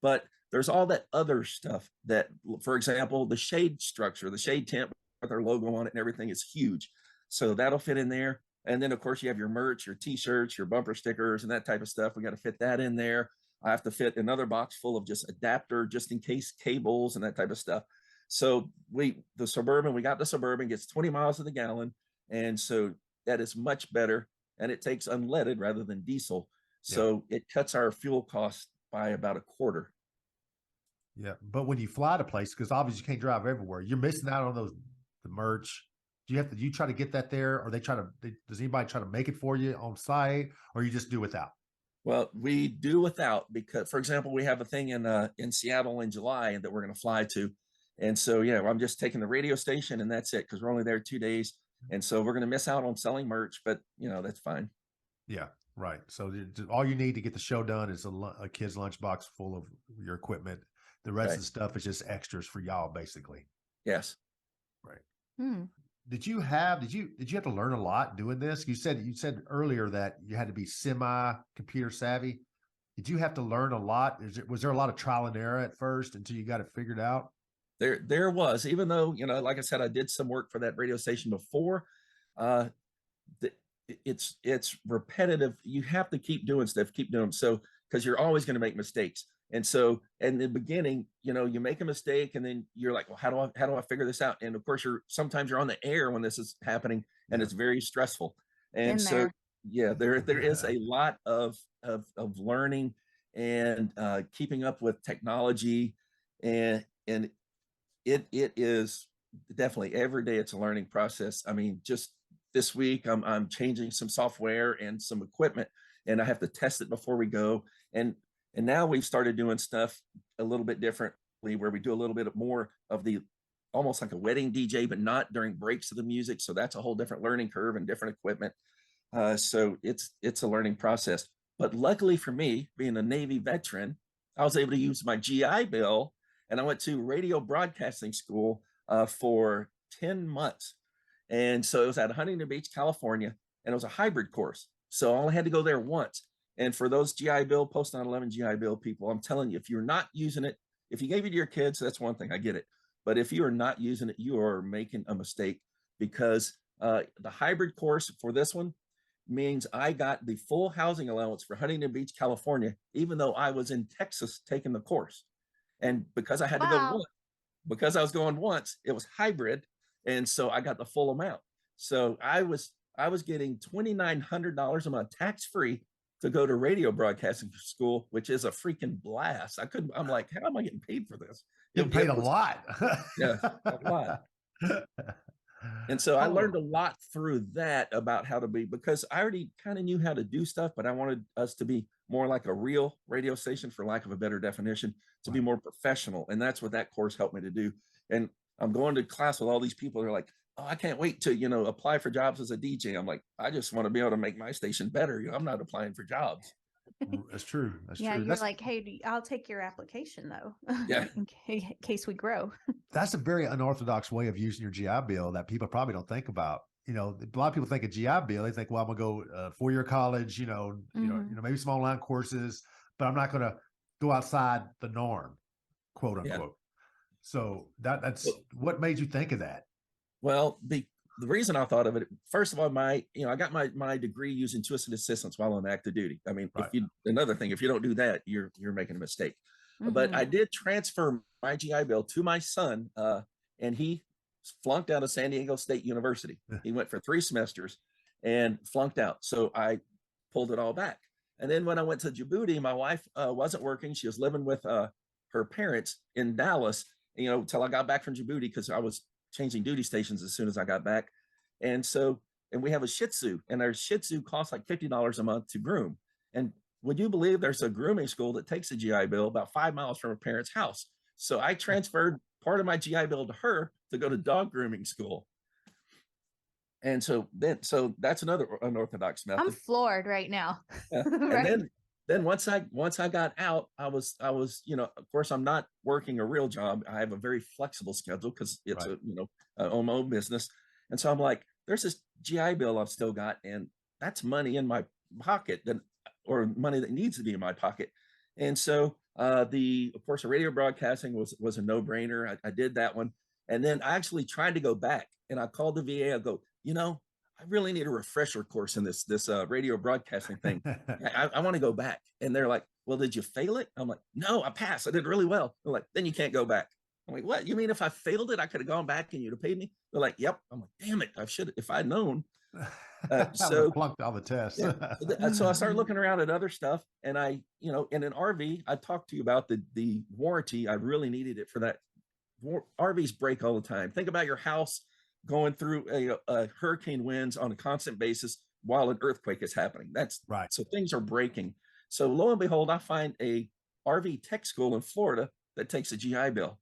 But there's all that other stuff that, for example, the shade structure, the shade tent with our logo on it and everything is huge. So that'll fit in there. And then, of course, you have your merch, your T-shirts, your bumper stickers, and that type of stuff. We got to fit that in there. I have to fit another box full of just adapter, just in case cables and that type of stuff. So we got the Suburban, gets 20 miles to the gallon. And so that is much better. And it takes unleaded rather than diesel. So it cuts our fuel cost by about a quarter. Yeah. But when you fly to places, because obviously you can't drive everywhere, you're missing out on the merch. Do you try to get that there, or does anybody try to make it for you on site, or you just do without? Well, we do without, because, for example, we have a thing in Seattle in July that we're going to fly to. And so, I'm just taking the radio station and that's it, because we're only there 2 days. And so we're going to miss out on selling merch, but that's fine. Yeah, right. So all you need to get the show done is a kid's lunchbox full of your equipment. The rest of the stuff is just extras for y'all, basically. Yes. Right. Hmm. Did you have to learn a lot doing this? You said earlier that you had to be computer savvy. Did you have to learn a lot? Was there a lot of trial and error at first until you got it figured out? There was, even though, like I said, I did some work for that radio station before. It's repetitive. You have to keep doing stuff, so, because you're always going to make mistakes. And so in the beginning, you make a mistake and then you're like, well, how do I figure this out? And of course sometimes you're on the air when this is happening, and it's very stressful. And so, there is a lot of learning and keeping up with technology, and it is definitely every day. It's a learning process. I mean, just this week, I'm changing some software and some equipment, and I have to test it before we go. And now we've started doing stuff a little bit differently, where we do a little bit more of the, almost like a wedding DJ, but not during breaks of the music. So that's a whole different learning curve and different equipment. So it's a learning process. But luckily for me, being a Navy veteran, I was able to use my GI Bill, and I went to radio broadcasting school for 10 months. And so it was at Huntington Beach, California, and it was a hybrid course. So I only had to go there once. And for those GI Bill, post 9/11 GI Bill people, I'm telling you, if you're not using it, if you gave it to your kids, that's one thing, I get it. But if you are not using it, you are making a mistake, because the hybrid course for this one means I got the full housing allowance for Huntington Beach, California, even though I was in Texas taking the course. And because I had to go once, because I was going once, it was hybrid. And so I got the full amount. So I was getting $2,900 a month tax-free to go to radio broadcasting school, which is a freaking blast. I'm like, how am I getting paid for this? You paid a lot. Yeah, a lot. And so I learned a lot through that about how to be, because I already kind of knew how to do stuff, but I wanted us to be more like a real radio station, for lack of a better definition, to be more professional. And that's what that course helped me to do. And I'm going to class with all these people who are like, oh, I can't wait to, apply for jobs as a DJ. I'm like, I just want to be able to make my station better. I'm not applying for jobs. That's true. That's yeah, true. you're like, hey, I'll take your application though. Yeah. in case we grow. That's a very unorthodox way of using your GI Bill that people probably don't think about. you know, a lot of people think of GI Bill. They think, well, I'm gonna go 4-year college, maybe some online courses, but I'm not gonna go outside the norm, quote unquote. Yeah. So that's what made you think of that? Well, the reason I thought of it, first of all, I got my degree using twisted assistance while on active duty. I mean, Right. another thing, if you don't do that, you're making a mistake. But I did transfer my GI Bill to my son, and he flunked out of San Diego State University. He went for 3 semesters and flunked out. So I pulled it all back. And then when I went to Djibouti, my wife wasn't working. She was living with her parents in Dallas, till I got back from Djibouti, because I was changing duty stations as soon as I got back. And we have a Shih Tzu, and our Shih Tzu costs like $50 a month to groom. And would you believe there's a grooming school that takes a GI Bill about 5 miles from her parents' house? So I transferred part of my GI Bill to her to go to dog grooming school. And so that's another unorthodox method. I'm floored right now. Yeah. Right. And then once I got out, I was, of course, I'm not working a real job. I have a very flexible schedule because it's own my own business. And so I'm like, there's this GI Bill I've still got, and that's money in my pocket or money that needs to be in my pocket. And so of course, the radio broadcasting was a no-brainer. I did that one. And then I actually tried to go back, and I called the VA. I go, I really need a refresher course in this radio broadcasting thing. I want to go back. And they're like, well, did you fail it? I'm like, no, I passed. I did really well. They're like, then you can't go back. I'm like, what? You mean if I failed it, I could have gone back and you'd have paid me? They're like, yep. I'm like, damn it. I should, if I'd known. So flunked all the tests. Yeah. So I started looking around at other stuff, and in an RV, I talked to you about the warranty. I really needed it for that. RVs break all the time. Think about your house going through a hurricane winds on a constant basis while an earthquake is happening. That's right. So things are breaking. So lo and behold, I find a RV tech school in Florida that takes a GI Bill.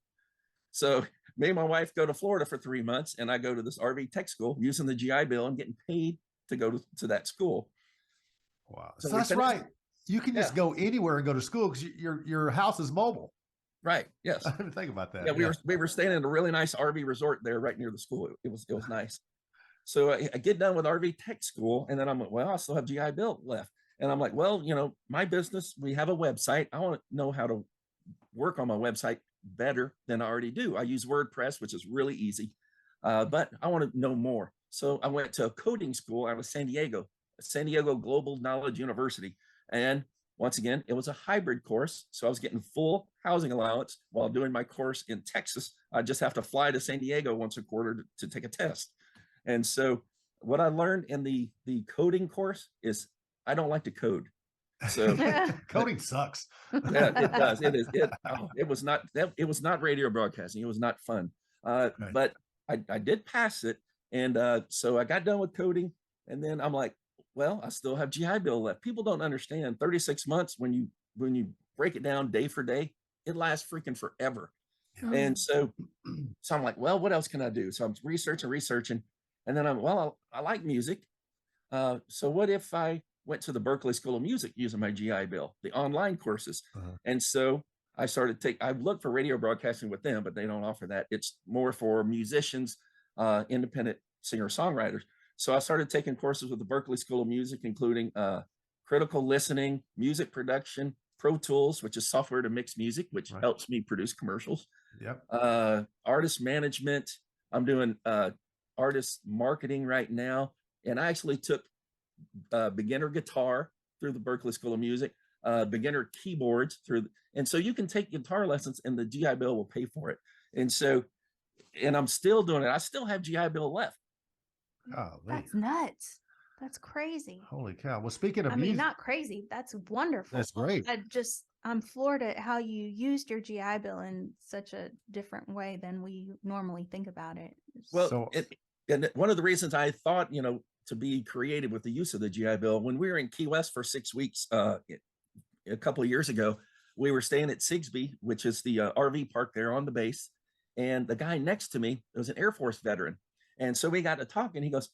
So me and my wife go to Florida for 3 months, and I go to this RV tech school using the GI Bill and getting paid to go to that school. Wow. So that's right. You can just go anywhere and go to school because your house is mobile. Right. Yes. I didn't think about that. Yeah, we were staying in a really nice RV resort there right near the school. It was nice. So I get done with RV tech school, and then I'm like, well, I still have GI Bill left. And I'm like, well, my business, we have a website. I want to know how to work on my website better than I already do. I use WordPress, which is really easy, but I want to know more. So I went to a coding school out of San Diego Global Knowledge University. And once again, it was a hybrid course. So I was getting full housing allowance while doing my course in Texas. I just have to fly to San Diego once a quarter to take a test. And so what I learned in the coding course is I don't like to code. So coding sucks. Yeah, it does. It is. It was not radio broadcasting. It was not fun. But I did pass it. And so I got done with coding, and then I'm like, well, I still have GI Bill left. People don't understand 36 months when you break it down day for day, it lasts freaking forever. Yeah. And so I'm like, well, what else can I do? So I'm researching. And then I like music. So what if I went to the Berkeley School of Music using my GI Bill, the online courses. And so I looked for radio broadcasting with them, but they don't offer that. It's more for musicians, independent singer-songwriters. So I started taking courses with the Berkeley School of Music, including critical listening, music production, Pro Tools, which is software to mix music, which helps me produce commercials. Yep. Artist management. I'm doing artist marketing right now. And I actually took beginner guitar through the Berkeley School of Music, beginner keyboards and so you can take guitar lessons and the GI Bill will pay for it. And I'm still doing it. I still have GI Bill left. Oh, that's nuts. That's crazy. Holy cow. Well, speaking of I mean, not crazy. That's wonderful. That's great. I'm floored at how you used your GI Bill in such a different way than we normally think about it. Well, and one of the reasons I thought, to be creative with the use of the GI Bill, when we were in Key West for 6 weeks, a couple of years ago, we were staying at Sigsbee, which is the RV park there on the base. And the guy next to me was an Air Force veteran. And so we got to talking. He goes,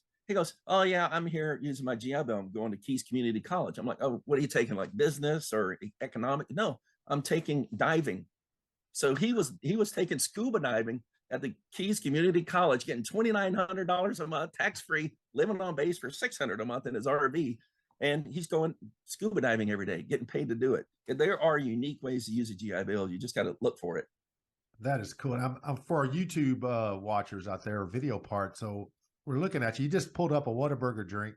oh yeah, I'm here using my GI Bill. I'm going to Keys Community College. I'm like, oh, what are you taking? Like business or economic? No, I'm taking diving. So he was taking scuba diving at the Keys Community College, getting $2,900 a month, tax-free, living on base for $600 a month in his RV. And he's going scuba diving every day, getting paid to do it. There are unique ways to use a GI Bill. You just got to look for it. That is cool. And I'm for our YouTube watchers out there, video part. So we're looking at you. You just pulled up a Whataburger drink.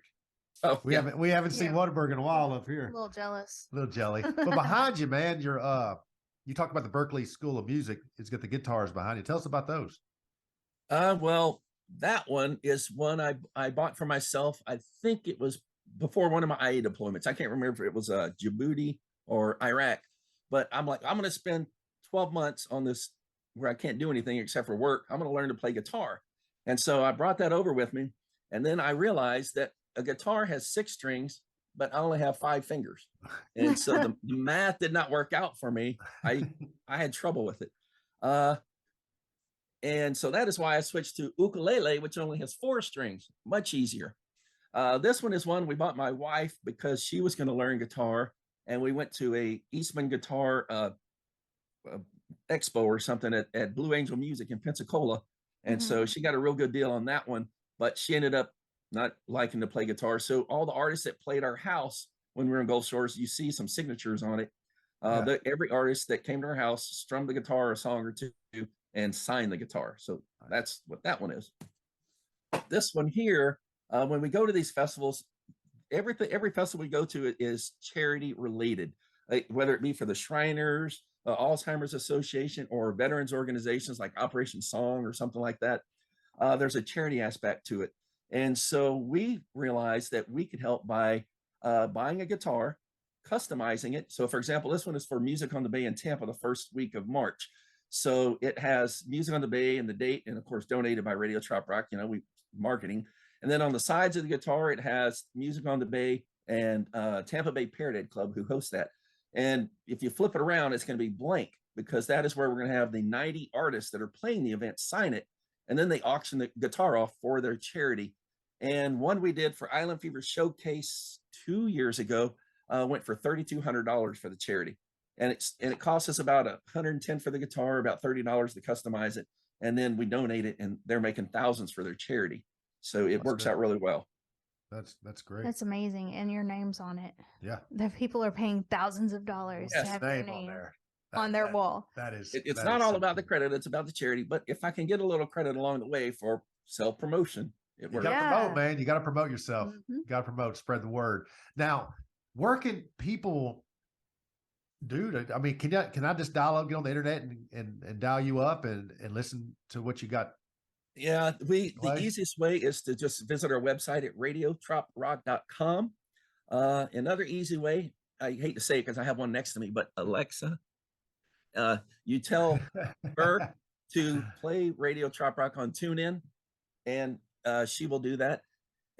Oh, we haven't seen Whataburger in a while up here. A little jealous. A little jelly. But behind you, man, you talk about the Berkeley School of Music. It's got the guitars behind you. Tell us about those. Well, that one is one I bought for myself. I think it was before one of my IA deployments. I can't remember if it was Djibouti or Iraq, but I'm like, I'm going to spend 12 months on this where I can't do anything except for work. I'm going to learn to play guitar. And so I brought that over with me. And then I realized that a guitar has 6 strings, but I only have 5 fingers. And so the math did not work out for me. I had trouble with it. And so that is why I switched to ukulele, which only has 4 strings, much easier. This one is one we bought my wife because she was going to learn guitar. And we went to a Eastman Guitar expo or something at Blue Angel Music in Pensacola. And so she got a real good deal on that one, but she ended up not liking to play guitar. So all the artists that played our house when we were in Gulf Shores, you see some signatures on it. Every artist that came to our house strummed the guitar a song or two and signed the guitar. So that's what that one is. This one here, when we go to these festivals, every festival we go to is charity related, whether it be for the Shriners, Alzheimer's Association, or veterans organizations like Operation Song or something like that. There's a charity aspect to it. And so we realized that we could help by buying a guitar, customizing it. So for example, this one is for Music on the Bay in Tampa the first week of March. So it has Music on the Bay and the date, and of course donated by Radio Trop Rock, we marketing. And then on the sides of the guitar, it has Music on the Bay and Tampa Bay Parrot Club, who hosts that. And if you flip it around, it's going to be blank, because that is where we're going to have the 90 artists that are playing the event sign it. And then they auction the guitar off for their charity. And one we did for Island Fever Showcase 2 years ago went for $3,200 for the charity. And it costs us about $110 for the guitar, about $30 to customize it. And then we donate it, and they're making thousands for their charity. So it works out really well. That's great. That's amazing. And your name's on it. Yeah. The people are paying thousands of dollars to have your name on their wall. It's not all about the credit. It's about the charity. But if I can get a little credit along the way for self-promotion, it works. You got to promote, man. You got to promote yourself. You got to promote, spread the word. Now, where can people do? I mean, can I just dial up, get on the internet and dial you up and listen to what you got? Yeah, the easiest way is to just visit our website at radiotroprock.com. Another easy way, I hate to say it because I have one next to me, but Alexa, you tell her to play Radio Trop Rock on TuneIn, and she will do that.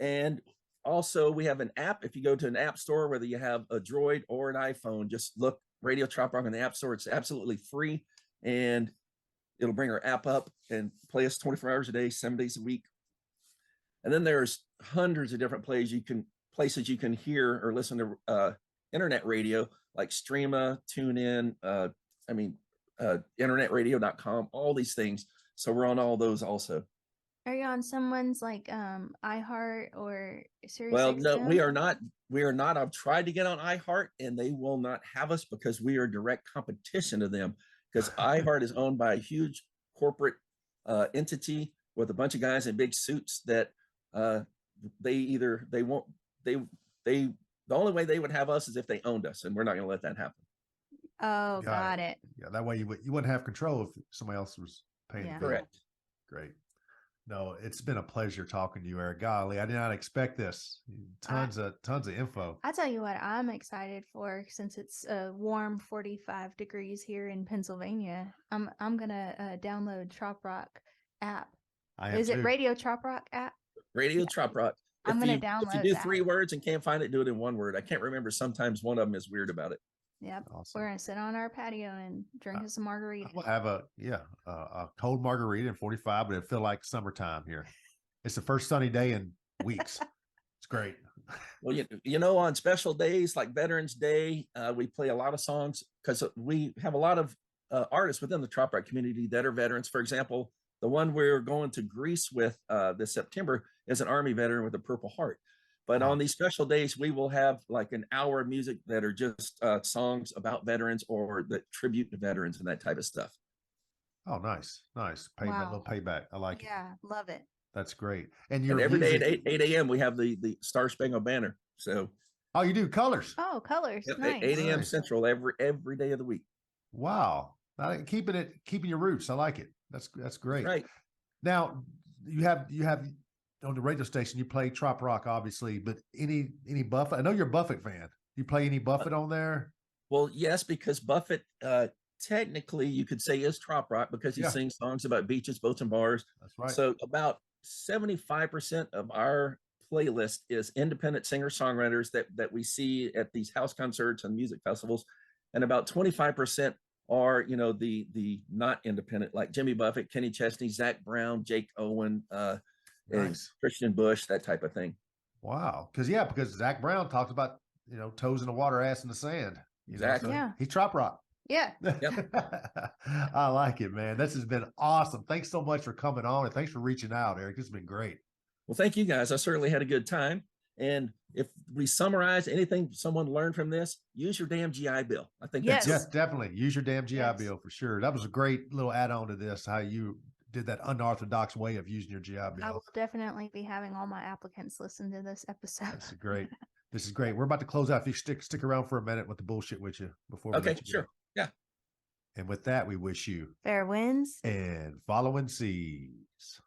And also, we have an app. If you go to an app store, whether you have a Droid or an iPhone, just look Radio Trop Rock on the App Store. It's absolutely free, and it'll bring our app up and play us 24 hours a day, 7 days a week. And then there's hundreds of different places you can hear or listen to internet radio, like Streama, TuneIn, internetradio.com, all these things. So we're on all those also. Are you on someone's like iHeart or Sirius? Well, no, we are not. We are not. I've tried to get on iHeart, and they will not have us because we are direct competition to them. Because iHeart is owned by a huge corporate entity with a bunch of guys in big suits that the only way they would have us is if they owned us, and we're not going to let that happen. Oh, got it. Yeah, that way you wouldn't have control if somebody else was paying. Yeah. Correct. Great. No, it's been a pleasure talking to you, Eric. Golly, I did not expect this. Tons of info. I tell you what, I'm excited for, since it's a warm 45 degrees here in Pennsylvania. I'm gonna download Trop Rock app. Is it Radio Trop Rock app? Radio Trop Rock. I'm gonna download. If you do 3 words and can't find it, do it in 1 word. I can't remember. Sometimes one of them is weird about it. Yep. Awesome. We're gonna sit on our patio and drink some margarita. We'll have a cold margarita in 45, but it'll feel like summertime here. It's the first sunny day in weeks. It's great. Well, on special days like Veterans Day, we play a lot of songs because we have a lot of artists within the Trop Rock community that are veterans. For example, The one we're going to Greece with this September is an Army veteran with a Purple Heart. But on these special days, we will have like an hour of music that are just songs about veterans or that tribute to veterans and that type of stuff. Oh, nice. Payback, Wow. little payback. I like it. Yeah, love it. That's great. And And every day at 8 a.m. we have the Star Spangled Banner. So oh, you do colors. Oh, colors. yep, Nice. 8 a.m. Nice. Central every day of the week. Wow. Keeping your roots. I like it. That's great. Right. Now you have on the radio station, you play Trop Rock, obviously, but any Buffett? I know you're a Buffett fan. You play any Buffett on there? Well, yes, because Buffett technically you could say is Trop Rock because he sings songs about beaches, boats, and bars. That's right. So about 75% of our playlist is independent singer-songwriters that we see at these house concerts and music festivals, and about 25% are the not independent, like Jimmy Buffett, Kenny Chesney, Zach Brown, Jake Owen, and Christian Bush, that type of thing. Wow. Because Zach Brown talks about toes in the water, ass in the sand. Exactly. Yeah. He's Trop Rock. Yeah. I like it, man. This has been awesome. Thanks so much for coming on, and thanks for reaching out, Eric. This has been great. Well, thank you guys. I certainly had a good time. And if we summarize anything someone learned from this, use your damn GI Bill. I think Yes. Yes, definitely. Use your damn GI Yes. Bill for sure. That was a great little add-on to this, how you did that unorthodox way of using your GI I Bill. will definitely be having all my applicants listen to this episode. That's great. This is great. We're about to close out. If you stick around for a minute with the bullshit with you before we Okay, let you sure. go. Yeah. And with that, we wish you Fair winds. and following seas.